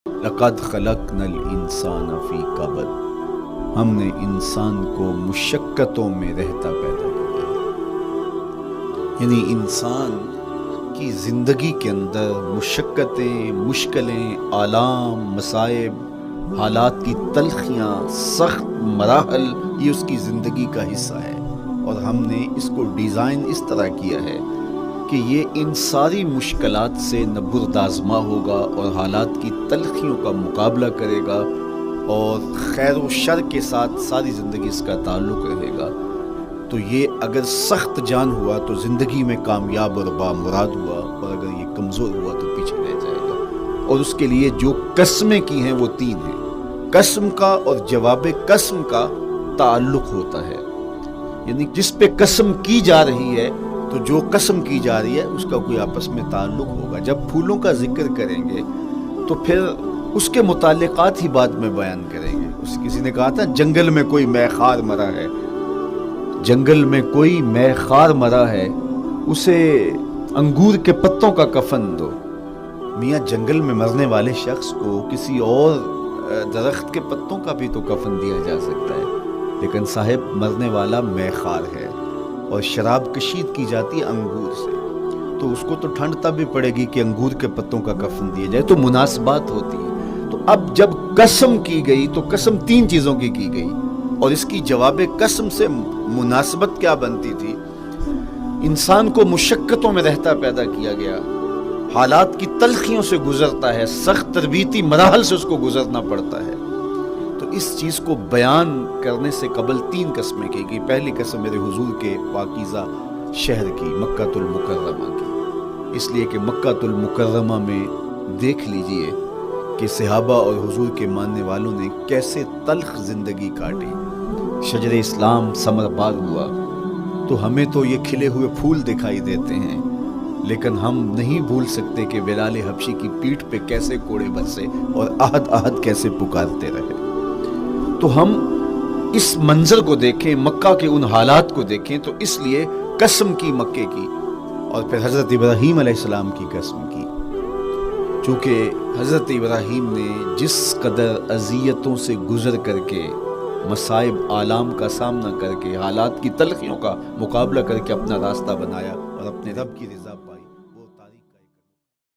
لقد خلقنا الانسان فی کبد، ہم نے انسان کو مشقتوں میں رہتا پیدا کیا ہے۔ یعنی انسان کی زندگی کے اندر مشقتیں، مشکلیں، آلام، مصائب، حالات کی تلخیاں، سخت مراحل، یہ اس کی زندگی کا حصہ ہے، اور ہم نے اس کو ڈیزائن اس طرح کیا ہے کہ یہ ان ساری مشکلات سے نہ بردآزما ہوگا اور حالات کی تلخیوں کا مقابلہ کرے گا، اور خیر و شر کے ساتھ ساری زندگی اس کا تعلق رہے گا۔ تو یہ اگر سخت جان ہوا تو زندگی میں کامیاب اور بامراد ہوا، اور اگر یہ کمزور ہوا تو پیچھے رہ جائے گا۔ اور اس کے لیے جو قسمیں کی ہیں وہ 3 ہیں۔ قسم کا اور جواب قسم کا تعلق ہوتا ہے، یعنی جس پہ قسم کی جا رہی ہے تو جو قسم کی جا رہی ہے اس کا کوئی آپس میں تعلق ہوگا۔ جب پھولوں کا ذکر کریں گے تو پھر اس کے متعلقات ہی بعد میں بیان کریں گے۔ کسی نے کہا تھا جنگل میں کوئی مے خار مرا ہے، جنگل میں کوئی مے خار مرا ہے، اسے انگور کے پتوں کا کفن دو۔ میاں جنگل میں مرنے والے شخص کو کسی اور درخت کے پتوں کا بھی تو کفن دیا جا سکتا ہے، لیکن صاحب مرنے والا مے خار ہے، اور شراب کشید کی جاتی ہے انگور سے، تو اس کو تو ٹھنڈ تب بھی پڑے گی کہ انگور کے پتوں کا کفن دیا جائے، تو مناسبات ہوتی ہے۔ تو اب جب قسم کی گئی تو قسم 3 چیزوں کی گئی، اور اس کی جواب قسم سے مناسبت کیا بنتی تھی؟ انسان کو مشقتوں میں رہتا پیدا کیا گیا، حالات کی تلخیوں سے گزرتا ہے، سخت تربیتی مراحل سے اس کو گزرنا پڑتا ہے۔ تو اس چیز کو بیان کرنے سے قبل 3 قسمیں کی گئی۔ پہلی قسم میرے حضور کے پاکیزہ شہر کی، مکہ المکرمہ کی، اس لیے کہ مکہ المکرمہ میں دیکھ لیجئے کہ صحابہ اور حضور کے ماننے والوں نے کیسے تلخ زندگی کاٹی۔ شجر اسلام ثمر بار ہوا تو ہمیں تو یہ کھلے ہوئے پھول دکھائی دیتے ہیں، لیکن ہم نہیں بھول سکتے کہ بلال حبشی کی پیٹھ پہ کیسے کوڑے برسے اور احد احد کیسے پکارتے رہے۔ تو ہم اس منظر کو دیکھیں، مکہ کے ان حالات کو دیکھیں، تو اس لیے قسم کی مکے کی، اور پھر حضرت ابراہیم علیہ السلام کی قسم کی، چونکہ حضرت ابراہیم نے جس قدر اذیتوں سے گزر کر کے، مصائب آلام کا سامنا کر کے، حالات کی تلخیوں کا مقابلہ کر کے اپنا راستہ بنایا اور اپنے رب کی رضا